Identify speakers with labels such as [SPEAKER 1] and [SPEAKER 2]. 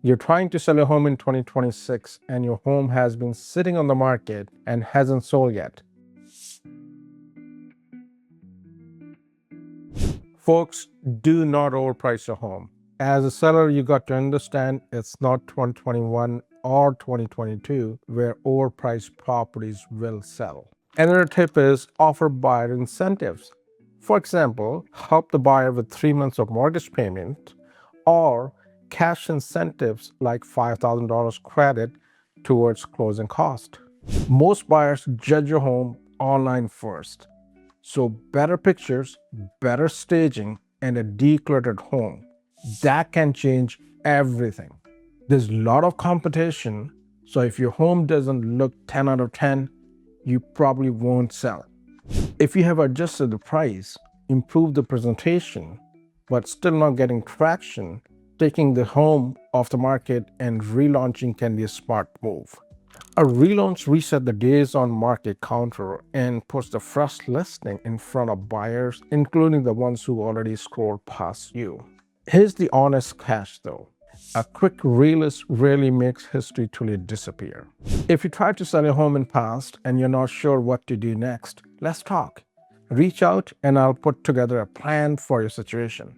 [SPEAKER 1] You're trying to sell a home in 2026 and your home has been sitting on the market and hasn't sold yet. Folks, do not overprice your home. As a seller, you got to understand it's not 2021 or 2022 where overpriced properties will sell. Another tip is offer buyer incentives. For example, help the buyer with 3 months of mortgage payment or cash incentives like $5,000 credit towards closing cost. Most buyers judge your home online first. So better pictures, better staging, and a decluttered home, that can change everything. There's a lot of competition, so if your home doesn't look 10 out of 10, you probably won't sell. If you have adjusted the price, improved the presentation, but still not getting traction, taking the home off the market and relaunching can be a smart move. A relaunch resets the days on market counter and puts the fresh listing in front of buyers, including the ones who already scrolled past you. Here's the honest catch though. A quick relist rarely makes history truly disappear. If you tried to sell your home in past and you're not sure what to do next, let's talk. Reach out and I'll put together a plan for your situation.